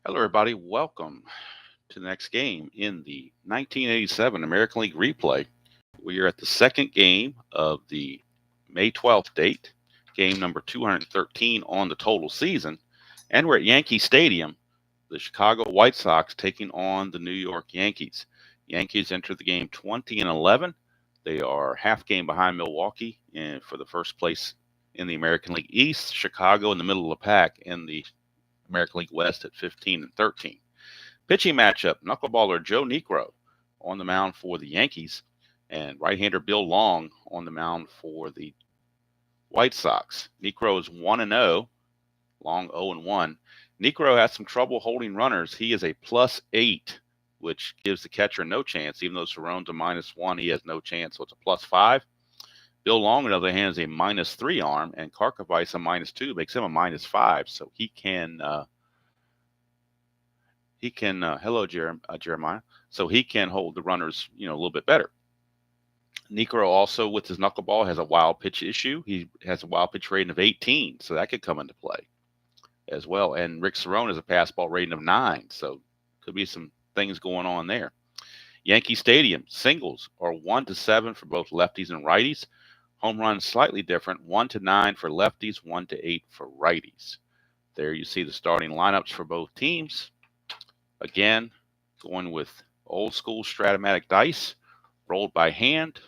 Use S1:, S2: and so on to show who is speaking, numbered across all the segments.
S1: Hello, everybody. Welcome to the next game in the 1987 American League replay. We are at the second game of the May 12th date, game number 213 on the total season, and we're at Yankee Stadium, the Chicago White Sox taking on the New York Yankees. Yankees enter the game 20-11. They are half game behind Milwaukee and for the first place in the American League East. Chicago in the middle of the pack in the American League West at 15-13. Pitching matchup, knuckleballer Joe Niekro on the mound for the Yankees and right-hander Bill Long on the mound for the White Sox. Niekro is 1-0, Long 0-1. Niekro has some trouble holding runners. He is a +8, which gives the catcher no chance. Even though Cerrone's a -1, he has no chance, so it's a +5. Bill Long, on the other hand, is a -3 arm, and Karkovice a -2 makes him a -5. So he can hello Jeremiah. So he can hold the runners, a little bit better. Niekro also with his knuckleball has a wild pitch issue. He has a wild pitch rating of 18, so that could come into play as well. And Rick Cerrone has a pass ball rating of 9, so could be some things going on there. Yankee Stadium singles are 1-7 for both lefties and righties. Home runs slightly different, 1-9 for lefties, 1-8 for righties. There you see the starting lineups for both teams. Again, going with old school Strat-O-Matic dice, rolled by hand.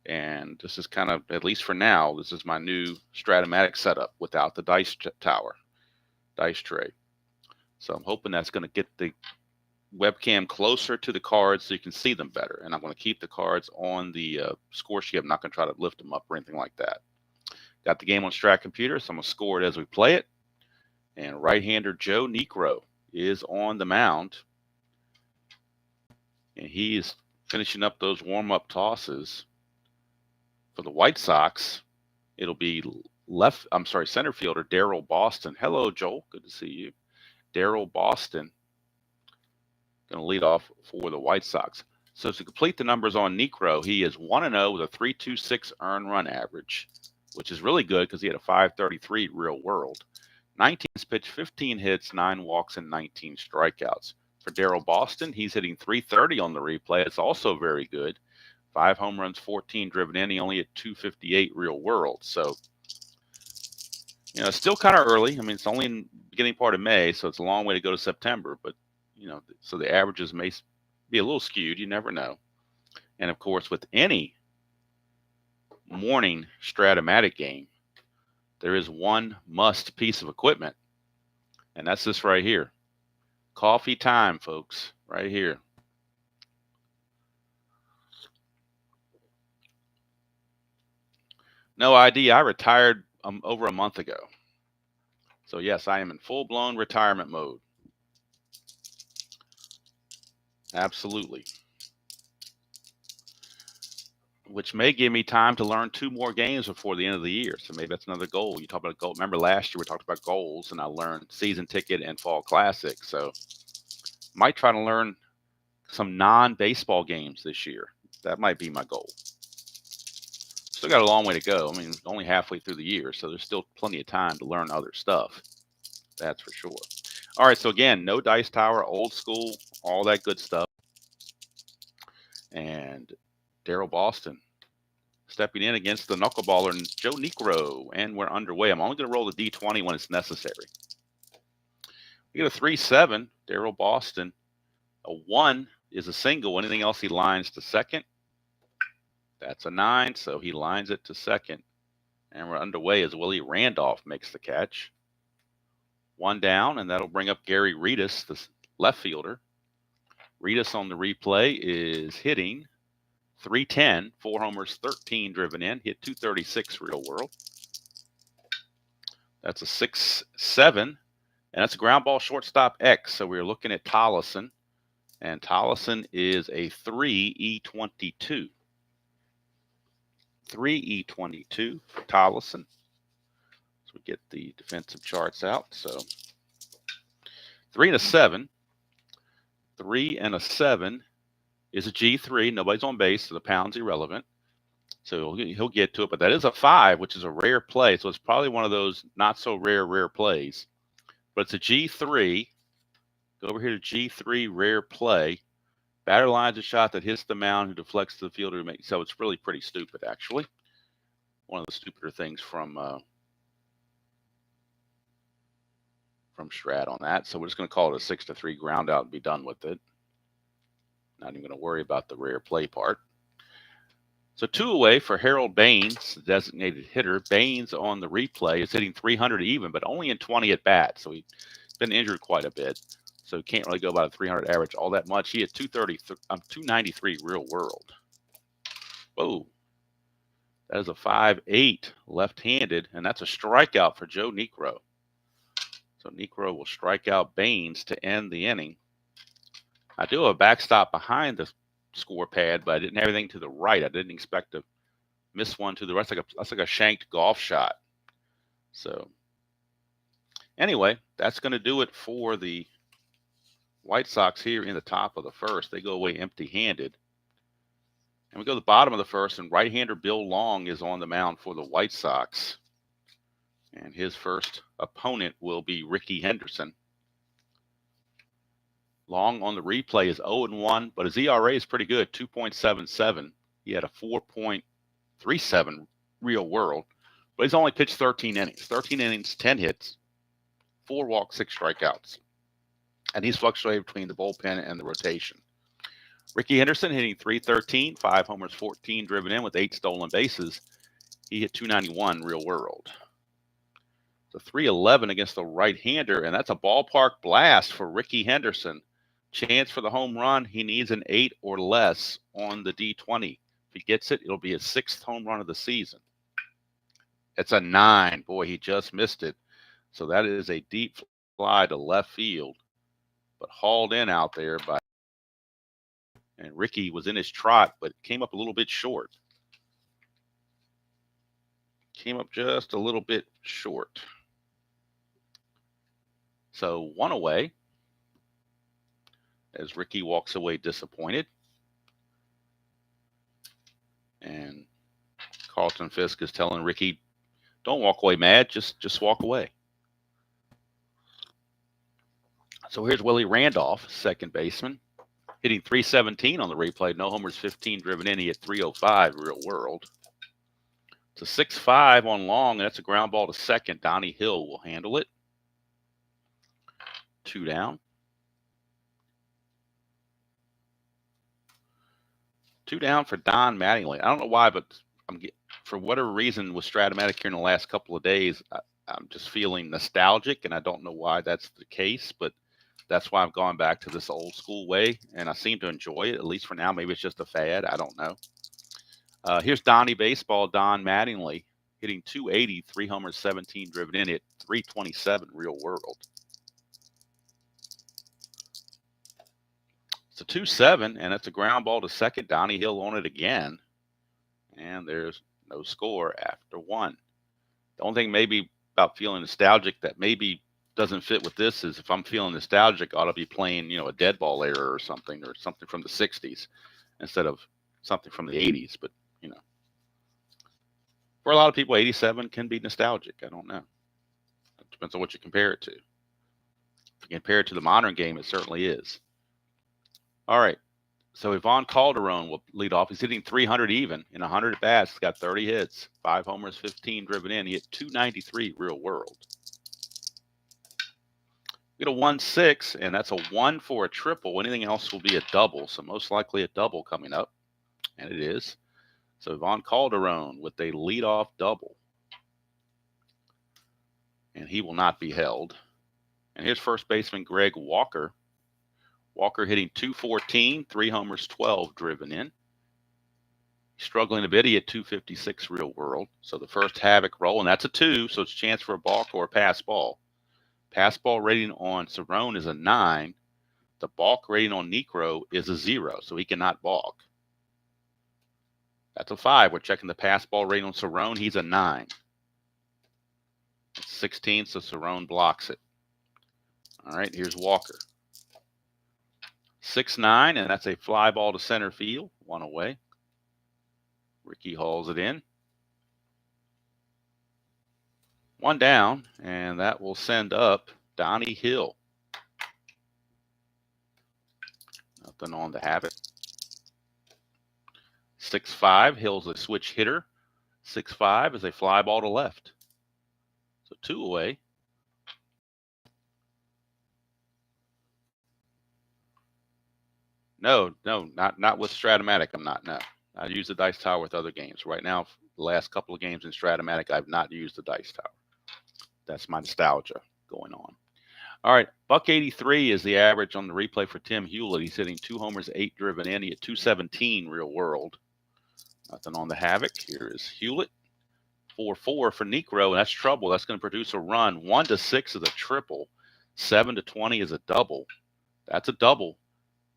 S1: And this is kind of, at least for now, this is my new Strat-O-Matic setup without the dice tray. So I'm hoping that's going to get the webcam closer to the cards so you can see them better. And I'm going to keep the cards on the score sheet. I'm not going to try to lift them up or anything like that. Got the game on Strat Computer, so I'm going to score it as we play it. And right-hander Joe Niekro is on the mound. And he is finishing up those warm-up tosses. For the White Sox, it'll be center fielder Darryl Boston. Hello, Joel. Good to see you. Darryl Boston going to lead off for the White Sox. So to complete the numbers on Niekro, he is 1-0 with a 3.26 earned run average, which is really good because he had a 5.33 real world. 19 pitched, 15 hits, 9 walks, and 19 strikeouts. For Darryl Boston, he's hitting 330 on the replay. It's also very good. 5 home runs, 14 driven in. He only hit 258 real world. So, it's still kind of early. I mean, it's only in the beginning part of May, so it's a long way to go to September. But, so the averages may be a little skewed. You never know. And, of course, with any morning Strat-O-Matic game, there is one must piece of equipment, and that's this right here. Coffee time, folks, right here. No ID. I retired over a month ago. So, yes, I am in full-blown retirement mode. Absolutely. Which may give me time to learn 2 more games before the end of the year. So maybe that's another goal. You talk about goal. Remember last year we talked about goals, and I learned season ticket and fall classic. So might try to learn some non-baseball games this year. That might be my goal. Still got a long way to go. I mean, only halfway through the year, so there's still plenty of time to learn other stuff. That's for sure. All right, so again, no dice tower, old school, all that good stuff. And Darryl Boston stepping in against the knuckleballer Joe Niekro, and we're underway. I'm only going to roll the D20 when it's necessary. We get a 3-7, Darryl Boston. A 1 is a single. Anything else he lines to second. That's a 9, so he lines it to second. And we're underway as Willie Randolph makes the catch. 1 down, and that'll bring up Gary Reedus, the left fielder. Reedus on the replay is hitting .310, 4 homers, 13 driven in, hit 236 real world. That's a 6-7, and that's a ground ball shortstop X. So we're looking at Tollison, and Tollison is a 3E22. 3E22 for Tollison. So we get the defensive charts out. So 3 and a 7. 3 and a 7 is a G3. Nobody's on base, so the pound's irrelevant. So he'll get to it. But that is a 5, which is a rare play. So it's probably one of those not so rare plays. But it's a G3. Go over here to G3, rare play. Batter lines a shot that hits the mound, who deflects to the fielder. So it's really pretty stupid, actually. One of the stupider things from Strat on that. So we're just going to call it a 6-3 ground out and be done with it. Not even going to worry about the rare play part. So 2 away for Harold Baines, the designated hitter. Baines on the replay is hitting 300 even, but only in 20 at bats. So he's been injured quite a bit. So he can't really go by the 300 average all that much. He had 293 real world. Whoa. That is a 5-8 left-handed, and that's a strikeout for Joe Niekro. So Niekro will strike out Baines to end the inning. I do have a backstop behind the score pad, but I didn't have anything to the right. I didn't expect to miss one to the right. That's like a shanked golf shot. So anyway, that's going to do it for the White Sox here in the top of the first. They go away empty-handed. And we go to the bottom of the first, and right-hander Bill Long is on the mound for the White Sox. And his first opponent will be Rickey Henderson. Long on the replay is 0-1, but his ERA is pretty good, 2.77. He had a 4.37 real world, but he's only pitched 13 innings. 13 innings, 10 hits, 4 walks, 6 strikeouts. And he's fluctuated between the bullpen and the rotation. Rickey Henderson hitting .313, 5 homers, 14 driven in with 8 stolen bases. He hit .291 real world. So .311 against the right-hander, and that's a ballpark blast for Rickey Henderson. Chance for the home run, he needs an 8 or less on the D20. If he gets it, it'll be his 6th home run of the season. It's a 9. Boy, he just missed it. So that is a deep fly to left field, but hauled in out there by, and Rickey was in his trot, but came up a little bit short. Came up just a little bit short. So 1 away as Rickey walks away disappointed. And Carlton Fisk is telling Rickey, don't walk away mad, just walk away. So here's Willie Randolph, second baseman, hitting .317 on the replay. No homers, 15 driven in. He hit .305 real world. It's a 6-5 on Long, and that's a ground ball to second. Donnie Hill will handle it. 2 down. 2 down for Don Mattingly. I don't know why, but for whatever reason with Strat-O-Matic here in the last couple of days, I'm just feeling nostalgic, and I don't know why that's the case, but that's why I've gone back to this old school way, and I seem to enjoy it, at least for now. Maybe it's just a fad. I don't know. Here's Donnie Baseball, Don Mattingly, hitting .280, 3 homers, 17 driven in, hit .327 real world. It's a 2-7, and it's a ground ball to second. Donnie Hill on it again, and there's no score after 1. The only thing maybe about feeling nostalgic that maybe doesn't fit with this is if I'm feeling nostalgic, I ought to be playing, a dead ball era or something from the 60s instead of something from the 80s. But, for a lot of people, 87 can be nostalgic. I don't know. It depends on what you compare it to. If you compare it to the modern game, it certainly is. All right. So Ivan Calderon will lead off. He's hitting 300 even in 100 at bats. He's got 30 hits, 5 homers, 15 driven in. He hit .293 real world. We get a 1-6, and that's a 1 for a triple. Anything else will be a double, so most likely a double coming up, and it is. So Ivan Calderon with a leadoff double, and he will not be held. And here's first baseman Greg Walker. Walker hitting .214, 3 homers, 12 driven in. Struggling a bit. He hit .256 real world. So the first havoc roll, and that's a 2, so it's a chance for a balk or a pass ball. Pass ball rating on Cerrone is a 9. The balk rating on Niekro is a 0, so he cannot balk. That's a 5. We're checking the pass ball rating on Cerrone. He's a 9. It's 16, so Cerrone blocks it. All right, here's Walker. 6-9, and that's a fly ball to center field. 1 away. Rickey hauls it in. 1 down, and that will send up Donnie Hill. Nothing on the Havoc. 6-5. Hill's a switch hitter. 6-5 is a fly ball to left. So 2 away. No, not with Strat-O-Matic. I'm not. No, I use the dice tower with other games. Right now, the last couple of games in Strat-O-Matic, I've not used the dice tower. That's my nostalgia going on. All right, $1.83 is the average on the replay for Tim Hewlett. He's hitting 2 homers, 8 driven in. He hit 217 real world. Nothing on the Havoc. Here is Hewlett. 4-4 for Niekro, and that's trouble. That's going to produce a run. 1-6 is a triple. 7-20 is a double. That's a double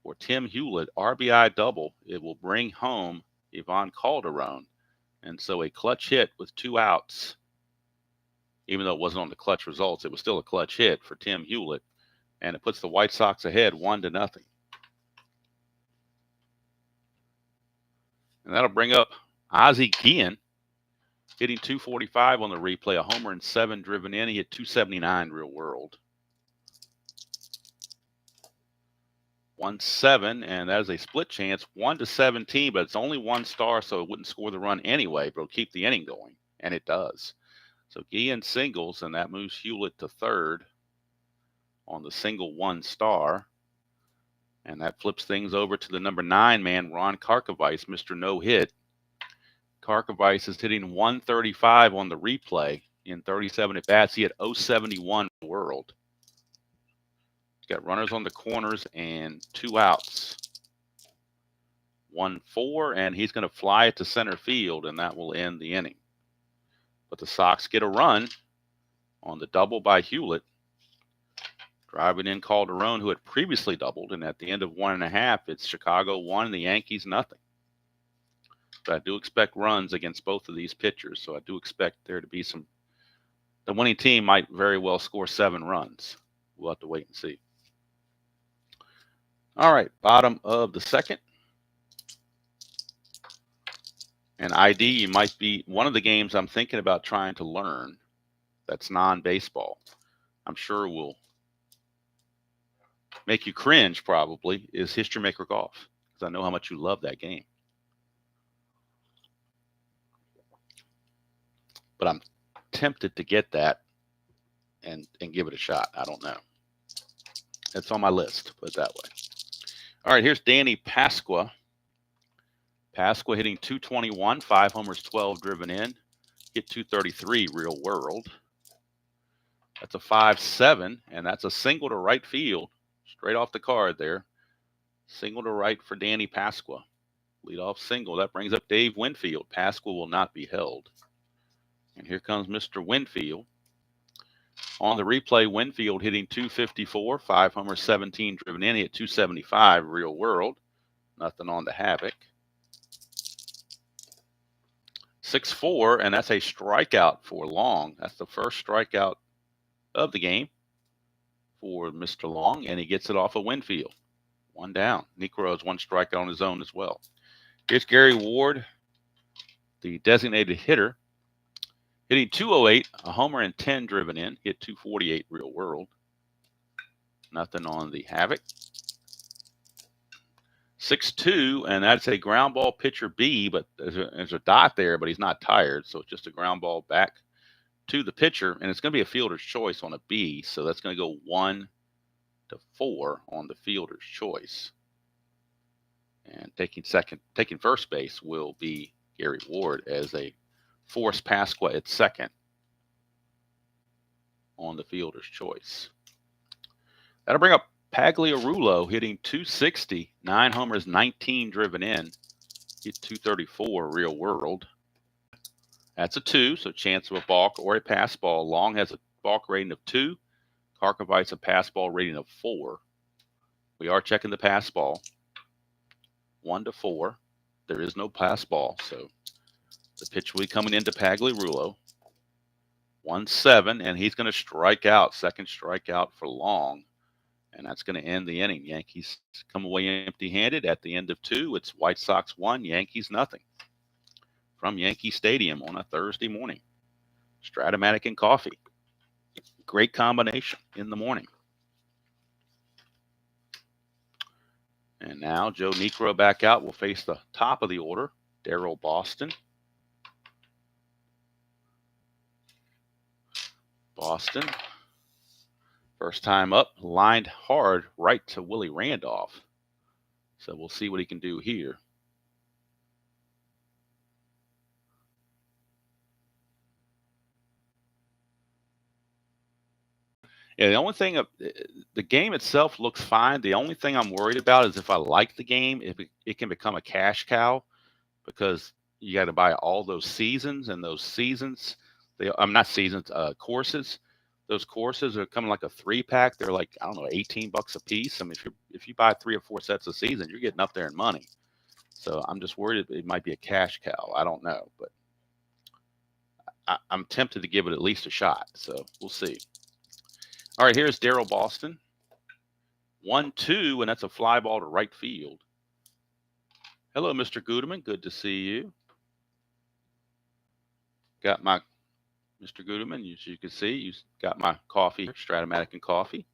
S1: for Tim Hewlett. RBI double. It will bring home Ivan Calderon. And so a clutch hit with 2 outs. Even though it wasn't on the clutch results, it was still a clutch hit for Tim Hewlett. And it puts the White Sox ahead 1-0. And that'll bring up Ozzie Guillen, hitting 245 on the replay, a homer and 7 driven in. He hit 279 real world. 1-7, and that is a split chance, 1-17, but it's only 1 star, so it wouldn't score the run anyway, but it'll keep the inning going, and it does. So Guillen singles, and that moves Hewlett to third on the single 1 star. And that flips things over to the number 9 man, Ron Karkovice, Mr. No Hit. Karkovice is hitting 135 on the replay in 37 at bats. He had 071 world. He's got runners on the corners and 2 outs. 1-4, and he's going to fly it to center field, and that will end the inning. But the Sox get a run on the double by Hewlett. Driving in Calderon, who had previously doubled, and at the end of 1.5, it's Chicago 1 and the Yankees nothing. But I do expect runs against both of these pitchers, so I do expect there to be some. The winning team might very well score 7 runs. We'll have to wait and see. All right, bottom of the second. And ID might be one of the games I'm thinking about trying to learn that's non-baseball. I'm sure will make you cringe probably, is History Maker Golf, because I know how much you love that game. But I'm tempted to get that and give it a shot. I don't know. It's on my list, put it that way. All right, here's Danny Pasqua. Pasqua hitting 221, 5 homers, 12 driven in. Hit 233 real world. That's a 5-7, and that's a single to right field. Straight off the card there. Single to right for Danny Pasqua. Leadoff single. That brings up Dave Winfield. Pasqua will not be held. And here comes Mr. Winfield. On the replay, Winfield hitting 254, 5 homers, 17 driven in. He hit 275 real world. Nothing on the Havoc. 6-4, and that's a strikeout for Long. That's the first strikeout of the game for Mr. Long, and he gets it off of Winfield. 1 down. Niekro has 1 strikeout on his own as well. Here's Gary Ward, the designated hitter, hitting 208, a homer and 10 driven in. Hit 248 real world. Nothing on the Havoc. 6-2, and that's a ground ball pitcher B, but there's a dot there, but he's not tired, so it's just a ground ball back to the pitcher, and it's going to be a fielder's choice on a B, so that's going to go 1-4 on the fielder's choice. And taking first base will be Gary Ward as they force Pasqua at second on the fielder's choice. That'll bring up Pagliarulo hitting 260, 9 homers, 19 driven in. Hit 234 real world. That's a 2, so chance of a balk or a pass ball. Long has a balk rating of 2. Karkovice a pass ball rating of 4. We are checking the pass ball. 1-4. There is no pass ball, so the pitch will be coming into Pagliarulo. 1-7, and he's going to strike out. Second strikeout for Long. And that's going to end the inning. Yankees come away empty-handed. At the end of 2, it's White Sox 1, Yankees nothing. From Yankee Stadium on a Thursday morning. Strat-O-Matic and coffee. Great combination in the morning. And now Joe Niekro back out will face the top of the order, Darryl Boston. Boston, first time up, lined hard right to Willie Randolph. So we'll see what he can do here. Yeah, the only thing, the game itself looks fine. The only thing I'm worried about is if I like the game, if it can become a cash cow, because you got to buy all those seasons, and those seasons, I'm not seasons, courses. Those courses are coming like a 3-pack. They're like, I don't know, $18 a piece. I mean, if you buy 3 or 4 sets a season, you're getting up there in money. So I'm just worried it might be a cash cow. I don't know, but I'm tempted to give it at least a shot. So we'll see. All right, here's Darryl Boston. 1-2, and that's a fly ball to right field. Hello, Mr. Gudeman. Good to see you. Got my Mr. Gudeman, as you can see, you got my coffee, Strat-O-Matic and coffee.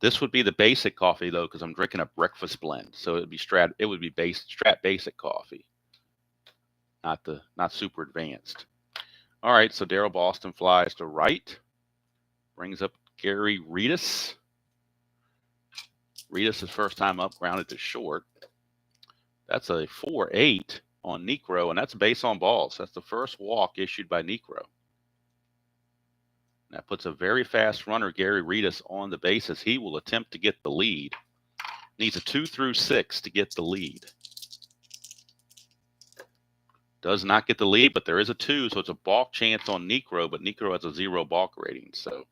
S1: This would be the basic coffee though, because I'm drinking a breakfast blend. So it would be Strat basic coffee, not super advanced. All right, so Darryl Boston flies to right, brings up Gary Redus. Redus is first time up, grounded to short. That's a 4-8 on Niekro, and that's base on balls. That's the first walk issued by Niekro. That puts a very fast runner, Gary Redus, on the bases. He will attempt to get the lead. Needs a 2 through 6 to get the lead. Does not get the lead, but there is a 2, so it's a balk chance on Niekro, but Niekro has a 0 balk rating, so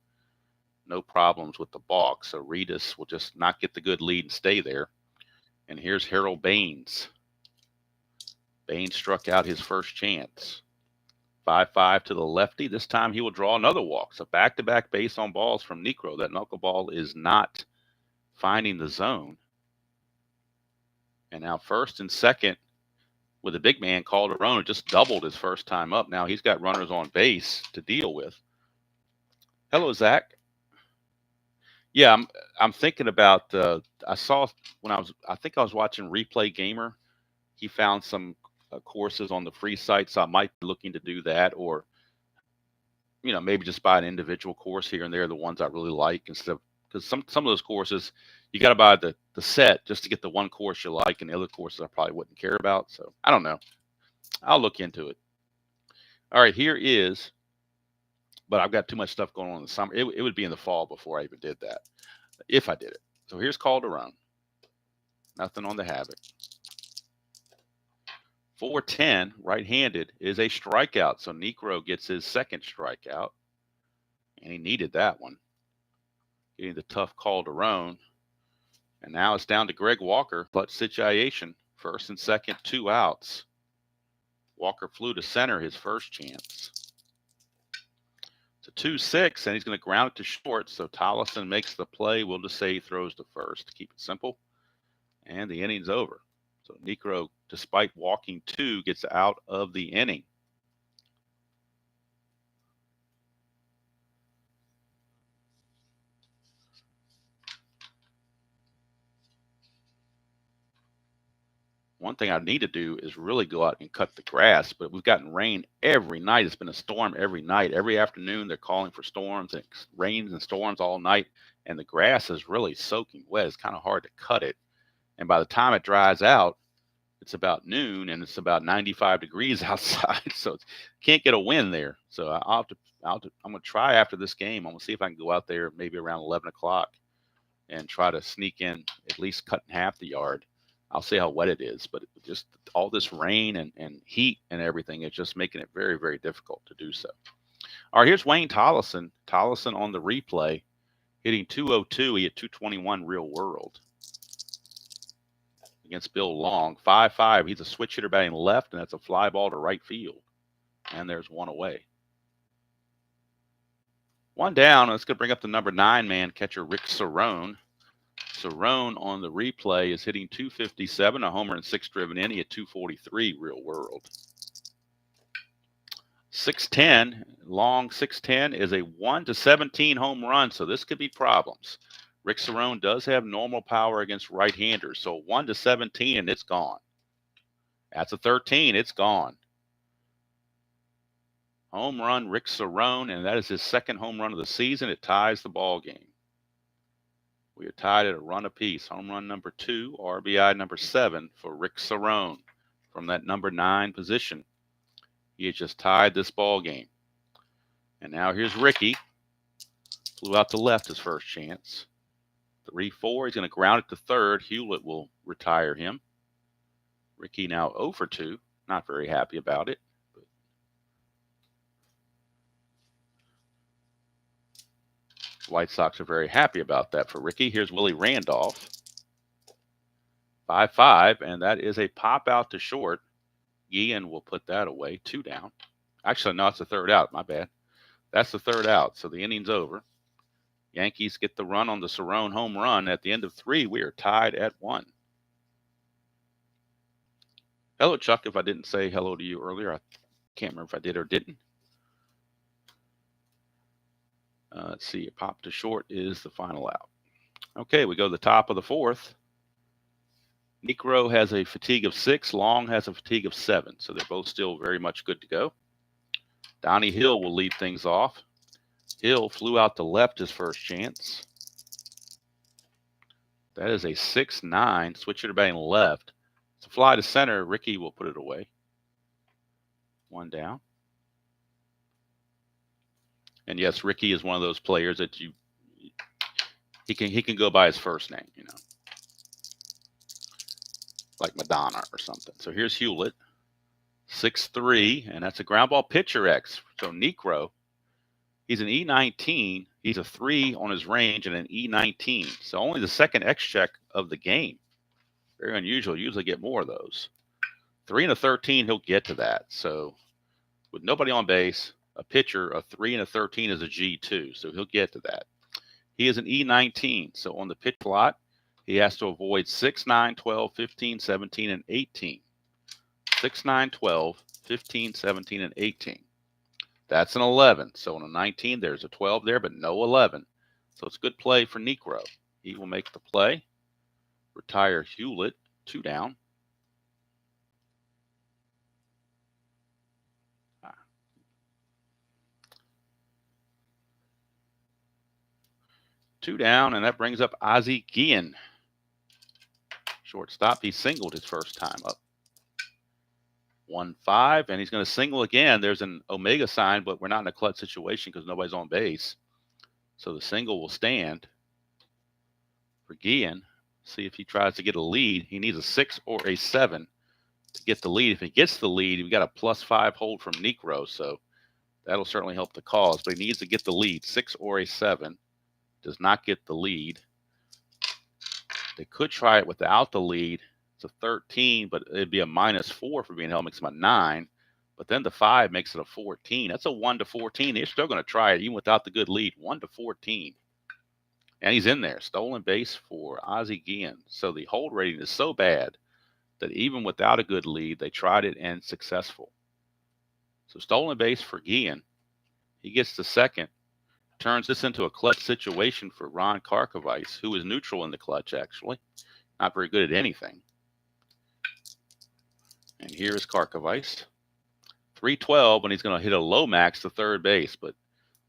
S1: no problems with the balk. So Redus will just not get the good lead and stay there. And here's Harold Baines. Baines struck out his first chance. 5-5 to the lefty. This time he will draw another walk. So back-to-back base on balls from Niekro. That knuckleball is not finding the zone. And now first and second with the big man, Calderon, just doubled his first time up. Now he's got runners on base to deal with. Hello, Zach. Yeah, I'm thinking about. I saw when I think I was watching Replay Gamer. He found some courses on the free site, so I might be looking to do that, or maybe just buy an individual course here and there, the ones I really like, instead of, because some of those courses you got to buy the set just to get the one course you like, and the other courses I probably wouldn't care about. So I don't know. I'll look into it. All right, here is. But I've got too much stuff going on in the summer. It would be in the fall before I even did that, if I did it. So here's Calderon. Nothing on the Havoc. 4-10, right-handed, is a strikeout. So Niekro gets his second strikeout, and he needed that one. Getting the tough Calderon. And now it's down to Greg Walker. Clutch situation. First and second, 2 outs. Walker flew to center his first chance. It's a 2-6, and he's going to ground it to short. So Tollison makes the play. We'll just say he throws to first to keep it simple. And the inning's over. So Niekro, despite walking 2, gets out of the inning. One thing I need to do is really go out and cut the grass, but we've gotten rain every night. It's been a storm every night. Every afternoon they're calling for storms, and rains and storms all night, and the grass is really soaking wet. It's kind of hard to cut it. And by the time it dries out, it's about noon, and it's about 95 degrees outside, so can't get a wind there. So I'm going to try after this game. I'm going to see if I can go out there maybe around 11 o'clock and try to sneak in, at least cut in half the yard. I'll see how wet it is, but just all this rain and heat and everything is just making it very, very difficult to do so. All right, here's Wayne Tollison. Tollison on the replay, hitting 202. He hit 221 real world against Bill Long. 5-5. He's a switch hitter batting left, and that's a fly ball to right field. And there's one away. One down. Let's go bring up the number 9 man, catcher Rick Cerrone. Cerrone on the replay is hitting 257, a homer and 6 driven in. He hit 243 real world. 6'10", long 6'10", is a 1-17 home run, so this could be problems. Rick Cerrone does have normal power against right-handers. So 1-17, and it's gone. That's a 13. It's gone. Home run, Rick Cerrone, and that is his second home run of the season. It ties the ball game. We are tied at a run apiece. Home run number 2, RBI number 7 for Rick Cerrone from that number 9 position. He has just tied this ball game. And now here's Ricky. Flew out to left his first chance. 3-4. He's going to ground it to third. Hewlett will retire him. Ricky now 0 for 2. Not very happy about it. White Sox are very happy about that for Ricky. Here's Willie Randolph. 5-5, and that is a pop out to short. Ian will put that away. 2 down. Actually, no, it's the third out. My bad. That's the third out, so the inning's over. Yankees get the run on the Cerrone home run. At the end of 3, we are tied at 1. Hello, Chuck. If I didn't say hello to you earlier, I can't remember if I did or didn't. Let's see. A pop to short is the final out. Okay, we go to the top of the 4th. Niekro has a fatigue of 6. Long has a fatigue of 7. So they're both still very much good to go. Donnie Hill will lead things off. Hill flew out to left his first chance. That is a 6-9. Switcher to batting left. It's a fly to center. Ricky will put it away. 1 down. And yes, Ricky is one of those players that he can go by his first name, you know, like Madonna or something. So here's Hewlett, 6-3, and that's a ground ball pitcher X. So Niekro, he's an E19. He's a 3 on his range and an E19. So only the second X check of the game. Very unusual. Usually get more of those. 3 and a 13, he'll get to that. So with nobody on base, a pitcher, a 3 and a 13 is a G2, so he'll get to that. He is an E19, so on the pitch plot, he has to avoid 6, 9, 12, 15, 17, and 18. 6, 9, 12, 15, 17, and 18. That's an 11. So on a 19, there's a 12 there, but no 11. So it's good play for Niekro. He will make the play. Retire Hewlett, 2 down. Two down, and that brings up Ozzie Guillen. Shortstop, he singled his first time up. 1-5, and he's going to single again. There's an omega sign, but we're not in a clutch situation because nobody's on base. So the single will stand for Guillen. See if he tries to get a lead. He needs a 6 or a 7 to get the lead. If he gets the lead, we've got a +5 hold from Niekro, so that'll certainly help the cause. But he needs to get the lead, 6 or a 7. Does not get the lead. They could try it without the lead. It's a 13, but it'd be a -4 for being held, makes him a 9. But then the 5 makes it a 14. That's a 1-14. They're still going to try it even without the good lead. 1-14. And he's in there. Stolen base for Ozzie Guillen. So the hold rating is so bad that even without a good lead, they tried it and successful. So stolen base for Guillen. He gets the second. Turns this into a clutch situation for Ron Karkovice, who is neutral in the clutch, actually. Not very good at anything. And here is Karkovice. 3-12, and he's going to hit a low max to third base. But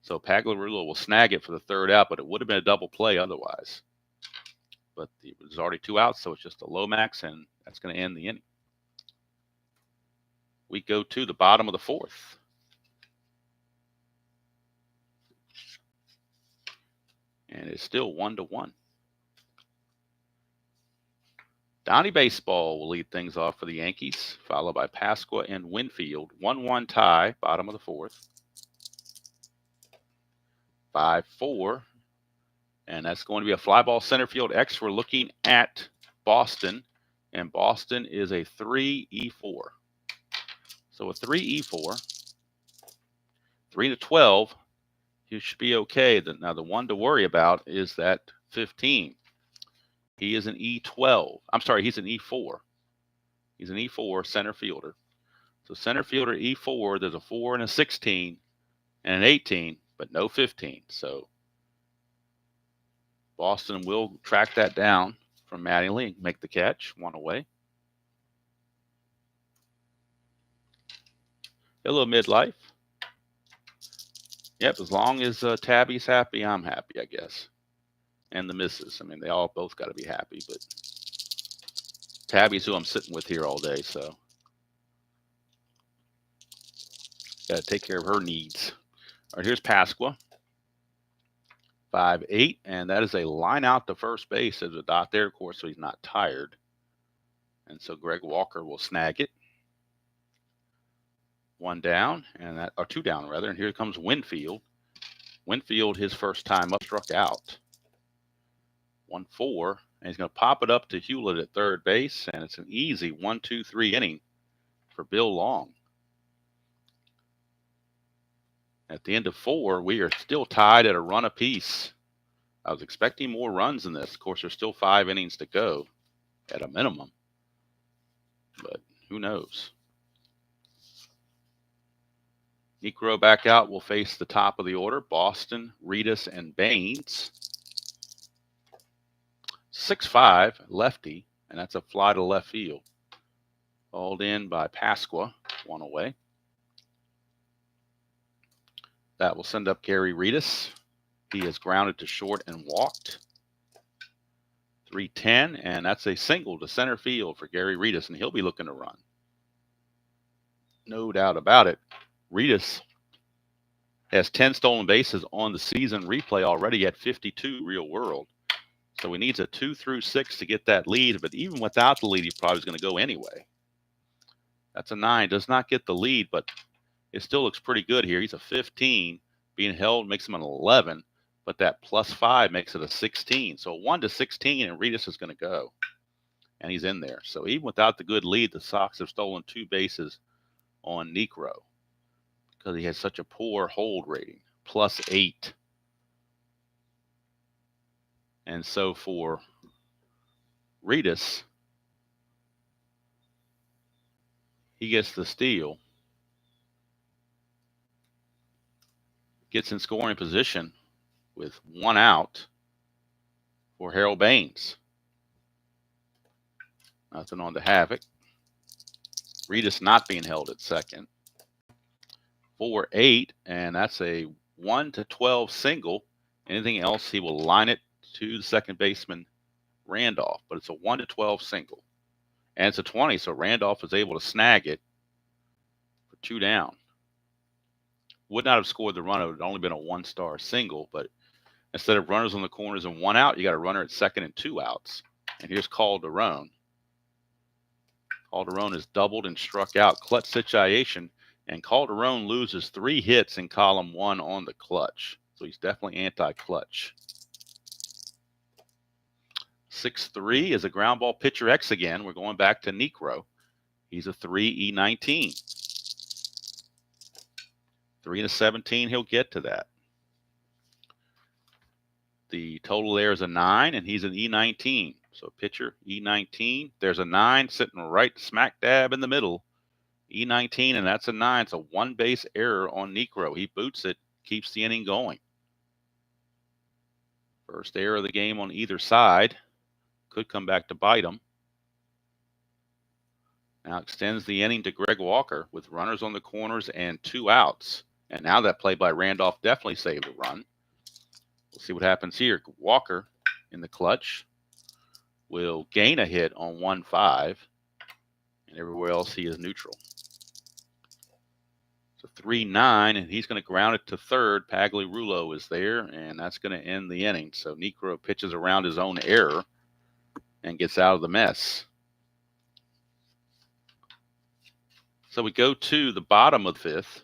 S1: so Pagliarulo will snag it for the third out, but it would have been a double play otherwise. But there's already 2 outs, so it's just a low max, and that's going to end the inning. We go to the bottom of the 4th. And it's still 1-1. Donnie Baseball will lead things off for the Yankees, followed by Pasqua and Winfield. 1-1 tie, bottom of the 4th. 5-4. And that's going to be a fly ball center field X. We're looking at Boston. And Boston is a 3-E-4. So a 3-E-4. 3-12. You should be okay. Now, the one to worry about is that 15. He is an E12. I'm sorry, he's an E4. He's an E4 center fielder. So center fielder E4, there's a 4 and a 16 and an 18, but no 15. So Boston will track that down from Mattingly and make the catch. 1 away. A little midlife. Yep, as long as Tabby's happy, I'm happy, I guess. And the missus. I mean, they all both got to be happy, but Tabby's who I'm sitting with here all day, so got to take care of her needs. All right, here's Pasqua. 5-8, and that is a line out to first base. There's a dot there, of course, so he's not tired. And so Greg Walker will snag it. 1 down, and that, or 2 down rather. And here comes Winfield. Winfield, his first time up, struck out. 1-4, and he's going to pop it up to Hewlett at third base, and it's an easy 1-2-3 inning for Bill Long. At the end of 4, we are still tied at a run apiece. I was expecting more runs in this. Of course, there's still 5 innings to go at a minimum, but who knows? Niekro back out will face the top of the order, Boston, Reedus, and Baines. 6-5, lefty, and that's a fly to left field. Hauled in by Pasqua, 1 away. That will send up Gary Reedus. He is grounded to short and walked. 3-10, and that's a single to center field for Gary Reedus, and he'll be looking to run. No doubt about it. Reedus has 10 stolen bases on the season replay already at 52 real world. So he needs a 2 through 6 to get that lead, but even without the lead, he probably is going to go anyway. That's a 9. Does not get the lead, but it still looks pretty good here. He's a 15. Being held makes him an 11, but that +5 makes it a 16. So 1 to 16, and Reedus is going to go. And he's in there. So even without the good lead, the Sox have stolen 2 bases on Niekro because he has such a poor hold rating, +8. And so for Reedus, he gets the steal, gets in scoring position with 1 out for Harold Baines. Nothing on to Havoc. Reedus not being held at second. 4-8, and that's a 1 to 12 single. Anything else, he will line it to the second baseman, Randolph, but it's a 1 to 12 single. And it's a 20, so Randolph is able to snag it for 2 down. Would not have scored the run. It would have only been a 1-star single, but instead of runners on the corners and 1 out, you got a runner at second and 2 outs. And here's Calderon. Calderon is doubled and struck out. Clutch situation, and Calderon loses 3 hits in column 1 on the clutch. So he's definitely anti-clutch. 6-3 is a ground ball pitcher X again. We're going back to Niekro. He's a 3 E19. 3 to 17, he'll get to that. The total there is a 9, and he's an E19. So pitcher, E19. There's a 9 sitting right smack dab in the middle. E19, and that's a 9. It's a 1-base error on Niekro. He boots it, keeps the inning going. First error of the game on either side. Could come back to bite him. Now extends the inning to Greg Walker with runners on the corners and 2 outs. And now that play by Randolph definitely saved a run. We'll see what happens here. Walker in the clutch will gain a hit on 1-5. And everywhere else he is neutral. So 3-9, and he's going to ground it to third. Pagliarulo is there, and that's going to end the inning. So Niekro pitches around his own error and gets out of the mess. So we go to the bottom of the 5th,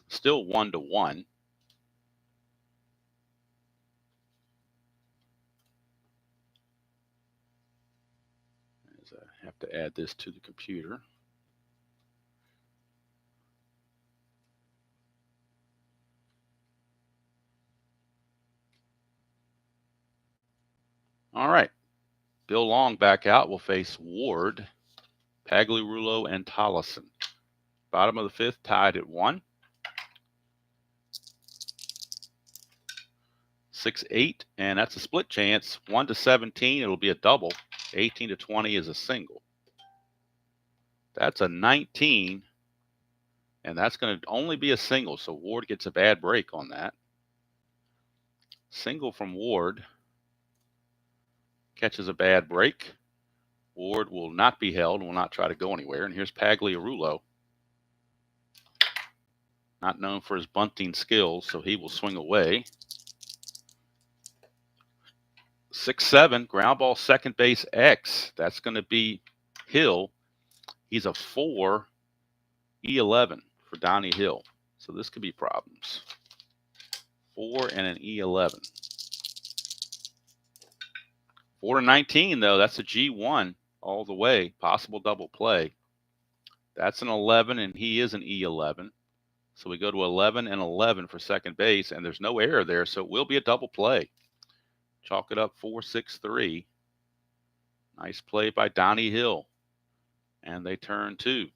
S1: still 1-1. As I have to add this to the computer. All right. Bill Long back out will face Ward, Pagliarulo, and Tollison. Bottom of the 5th, tied at 1. 6-8, and that's a split chance. 1 to 17, it'll be a double. 18 to 20 is a single. That's a 19, and that's going to only be a single, so Ward gets a bad break on that. Single from Ward. Catches a bad break. Ward will not be held, will not try to go anywhere. And here's Pagliarulo. Not known for his bunting skills, so he will swing away. 6-7, ground ball, second base, X. That's going to be Hill. He's a 4, E11 for Donnie Hill. So this could be problems. 4 and an E11. 4 to 19, though, that's a G1 all the way. Possible double play. That's an 11, and he is an E11. So we go to 11 and 11 for second base, and there's no error there, so it will be a double play. Chalk it up 4-6-3. Nice play by Donnie Hill. And they turn 2.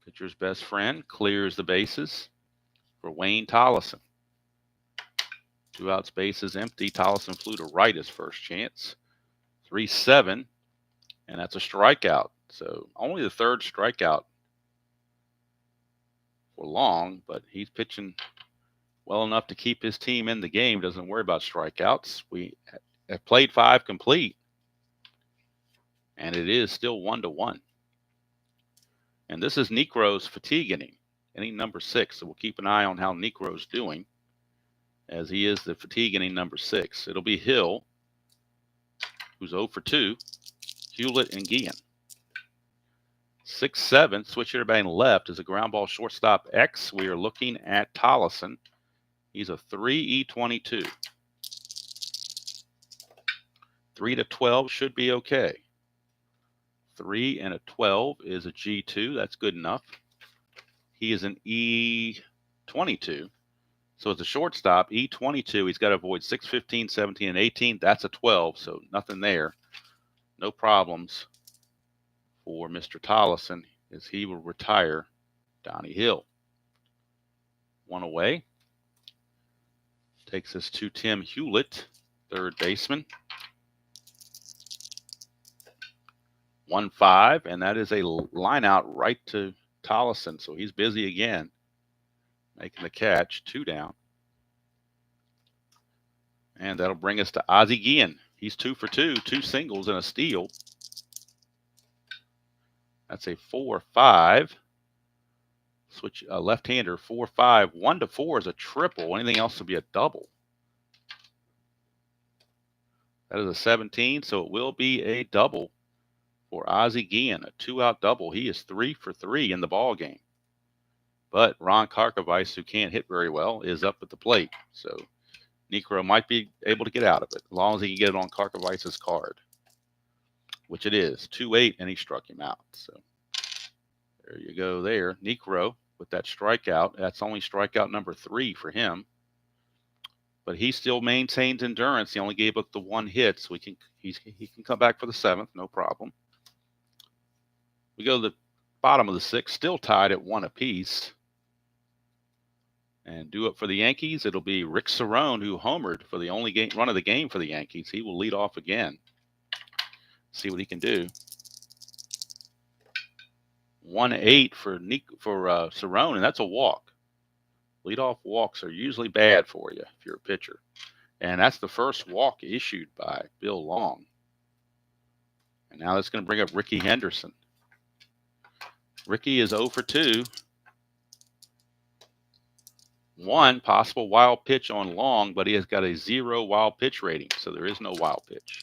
S1: Pitcher's best friend clears the bases for Wayne Tollison. 2 outs, bases empty. Tollison flew to right his first chance. 3-7, and that's a strikeout. So only the 3rd strikeout for Long, but he's pitching well enough to keep his team in the game. Doesn't worry about strikeouts. We have played 5 complete, and it is still 1-1. And this is Niekro's fatigue inning number 6. So we'll keep an eye on how Niekro's doing, as he is the fatigue inning number 6. It'll be Hill, who's 0 for 2, Hewlett, and Guillen. 6-7, switch hitter batting left is a ground ball, shortstop, X. We are looking at Tollison. He's a 3 E22. 3 to 12 should be okay. 3 and a 12 is a G2. That's good enough. He is an E22. So it's a shortstop, E22. He's got to avoid 6, 15, 17, and 18. That's a 12, so nothing there. No problems for Mr. Tollison, as he will retire Donnie Hill. 1 away. Takes us to Tim Hewlett, third baseman. 1-5, and that is a line out right to Tollison, so he's busy again, making the catch. 2 down. And that'll bring us to Ozzie Guillen. He's 2 for 2, 2 singles and a steal. That's a 4-5. Switch left-hander, 4-5. 1 to 4 is a triple. Anything else would be a double. That is a 17, so it will be a double for Ozzie Guillen, a 2-out double. He is 3 for 3 in the ball game. But Ron Karkovice, who can't hit very well, is up at the plate. So Niekro might be able to get out of it, as long as he can get it on Karkovice's card, which it is. 2-8, and he struck him out. So there you go there. Niekro with that strikeout. That's only strikeout number 3 for him. But he still maintains endurance. He only gave up the 1 hit, so he can come back for the 7th, no problem. We go to the bottom of the 6th, still tied at 1 apiece. And due up for the Yankees, it'll be Rick Cerrone, who homered for the only run of the game for the Yankees. He will lead off again. See what he can do. 1-8 for Cerrone, and that's a walk. Leadoff walks are usually bad for you if you're a pitcher. And that's the first walk issued by Bill Long. And now that's going to bring up Ricky Henderson. Ricky is 0 for 2. 1 possible wild pitch on Long, but he has got a 0 wild pitch rating, so there is no wild pitch.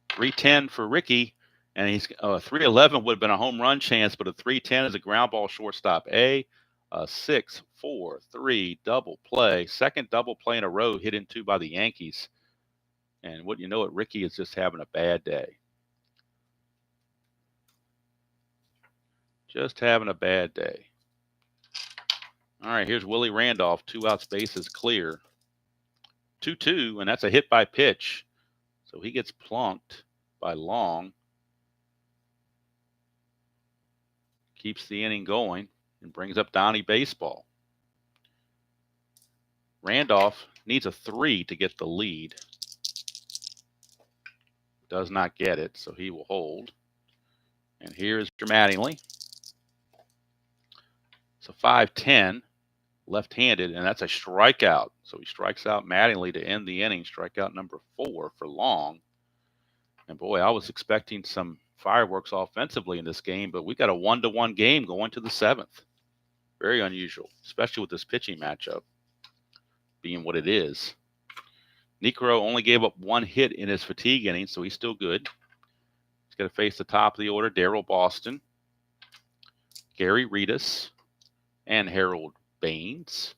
S1: 3-10 for Ricky, and he's 3-11 would have been a home run chance, but a 3-10 is a ground ball, shortstop, A. 6-4-3 double play, second double play in a row hit into by the Yankees. And what you know it, Ricky is just having a bad day. Just having a bad day. All right, here's Willie Randolph, 2 outs, bases clear. 2-2, and that's a hit by pitch. So he gets plunked by Long. Keeps the inning going and brings up Donnie Baseball. Randolph needs a 3 to get the lead. Does not get it, so he will hold. And here's Mattingly. So 5-10, left-handed, and that's a strikeout. So he strikes out Mattingly to end the inning, strikeout number 4 for Long. And boy, I was expecting some fireworks offensively in this game, but we got a 1-1 game going to the 7th. Very unusual, especially with this pitching matchup being what it is. Niekro only gave up 1 hit in his fatigue inning, so he's still good. He's going to face the top of the order, Darryl Boston, Gary Reedus, and Harold Baines,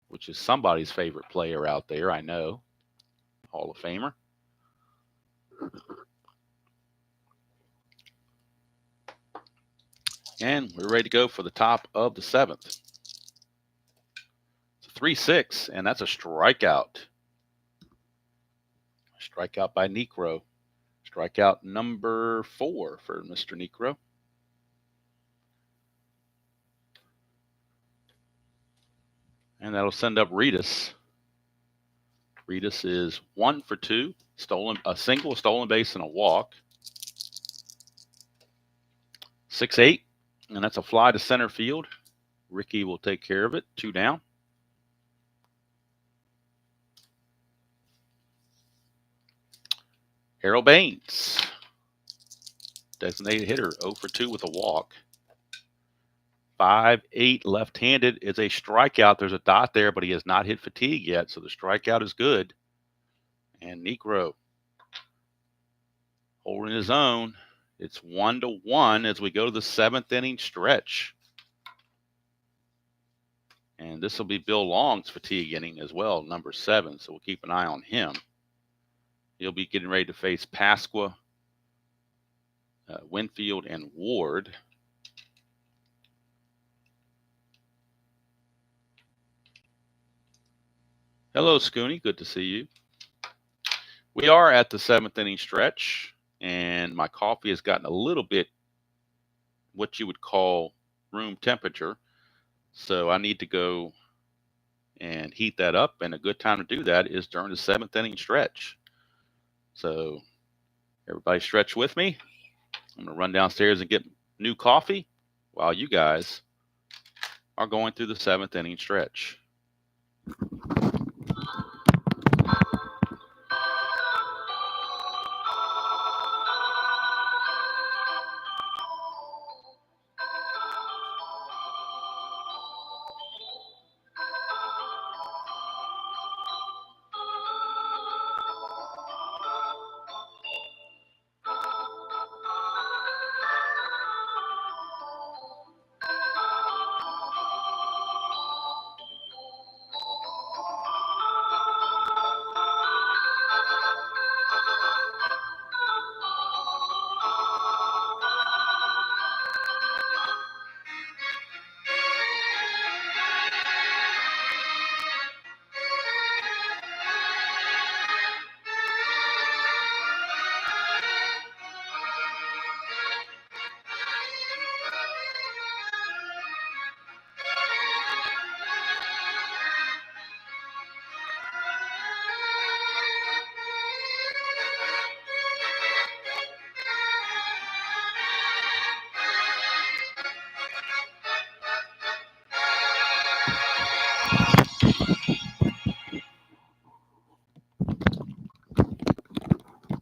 S1: which is somebody's favorite player out there, I know. Hall of Famer. And we're ready to go for the top of the 7th. It's a 3-6, and that's a strikeout. Strikeout by Niekro. Strikeout number 4 for Mr. Niekro. And that'll send up Reedus. Reedus is 1 for 2. A single, stolen base, and a walk. 6-8, and that's a fly to center field. Ricky will take care of it. 2 down. Harold Baines, designated hitter, 0 for 2 with a walk. 5-8, left-handed, is a strikeout. There's a dot there, but he has not hit fatigue yet, so the strikeout is good. And Niekro holding his own. It's 1-1 as we go to the 7th inning stretch. And this will be Bill Long's fatigue inning as well, number 7, so we'll keep an eye on him. He'll be getting ready to face Pasqua, Winfield, and Ward. Hello, Scooney. Good to see you. We are at the 7th inning stretch, and my coffee has gotten a little bit what you would call room temperature. So I need to go and heat that up, and a good time to do that is during the 7th inning stretch. So everybody stretch with me. I'm going to run downstairs and get new coffee while you guys are going through the 7th inning stretch.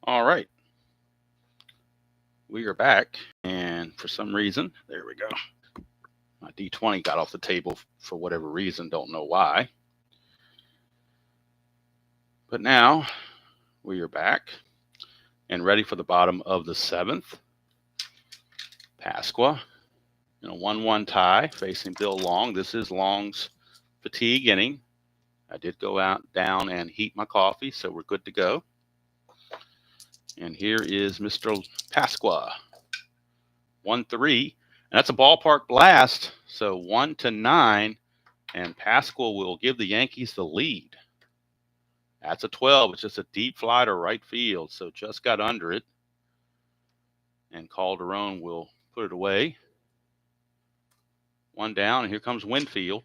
S1: All right. We are back, and for some reason, there we go. My D20 got off the table for whatever reason, don't know why. But now we are back and ready for the bottom of the 7th. Pasqua in a 1-1 tie facing Bill Long. This is Long's fatigue inning. I did go down and heat my coffee, so we're good to go. And here is Mr. Pasqua. 1-3, and that's a ballpark blast. So 1-9, and Pasqua will give the Yankees the lead. That's a 12. It's just a deep fly to right field, so just got under it. And Calderon will put it away. 1 down, and here comes Winfield.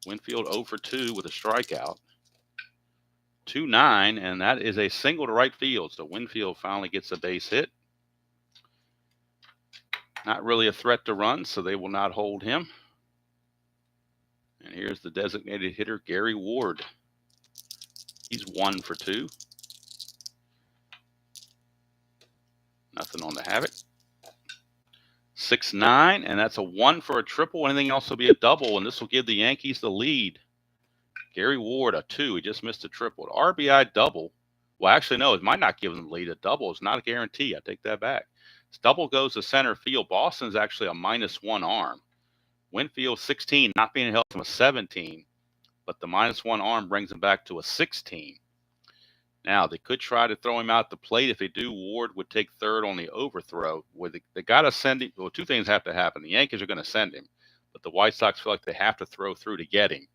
S1: Winfield 0 for 2 with a strikeout. 2-9, and that is a single to right field. So Winfield finally gets a base hit. Not really a threat to run, so they will not hold him. And here's the designated hitter, Gary Ward. He's 1 for 2. Nothing on the Havoc. 6-9, and that's a 1 for a triple. Anything else will be a double, and this will give the Yankees the lead. Gary Ward, a 2. He just missed a triple. RBI double. Well, actually, no, it might not give them the lead. A double is not a guarantee. I take that back. This double goes to center field. Boston's actually a -1 arm. Winfield 16, not being held from a 17, but the -1 arm brings him back to a 16. Now, they could try to throw him out the plate. If they do, Ward would take third on the overthrow. They got to send him. Well, two things have to happen. The Yankees are going to send him, but the White Sox feel like they have to throw through to get him.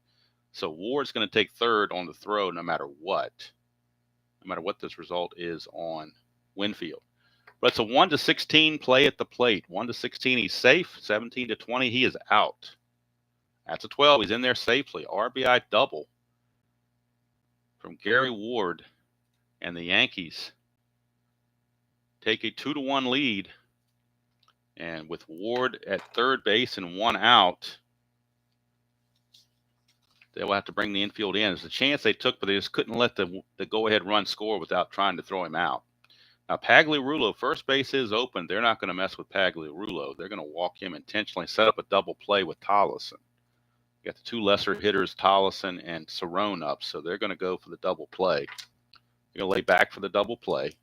S1: So Ward's going to take third on the throw no matter what this result is on Winfield. But it's a 1-16 play at the plate. 1-16, he's safe. 17-20, he is out. That's a 12. He's in there safely. RBI double from Gary Ward. And the Yankees take a 2-1 lead. And with Ward at third base and 1 out, they will have to bring the infield in. There's a chance they took, but they just couldn't let the go-ahead run score without trying to throw him out. Now, Pagliarulo, first base is open. They're not going to mess with Pagliarulo. They're going to walk him intentionally, set up a double play with Tollison. You got the 2 lesser hitters, Tollison and Cerrone, up, so they're going to go for the double play. You're going to lay back for the double play.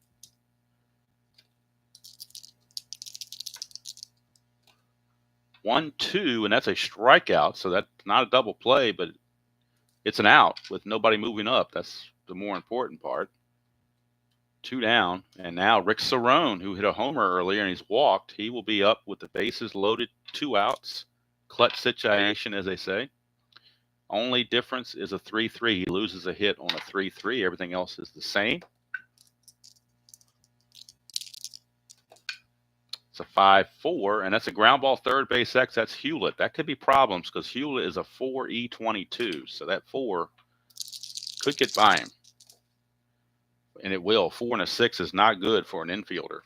S1: One, 2, and that's a strikeout, so that's not a double play, but it's an out with nobody moving up. That's the more important part. 2 down, and now Rick Cerrone, who hit a homer earlier and he's walked, he will be up with the bases loaded, 2 outs. Clutch situation, as they say. Only difference is a 3-3. He loses a hit on a 3-3. Everything else is the same. It's a 5-4, and that's a ground ball third base X. That's Hewlett. That could be problems because Hewlett is a 4E22, so that 4 could get by him. And it will. 4 and a 6 is not good for an infielder.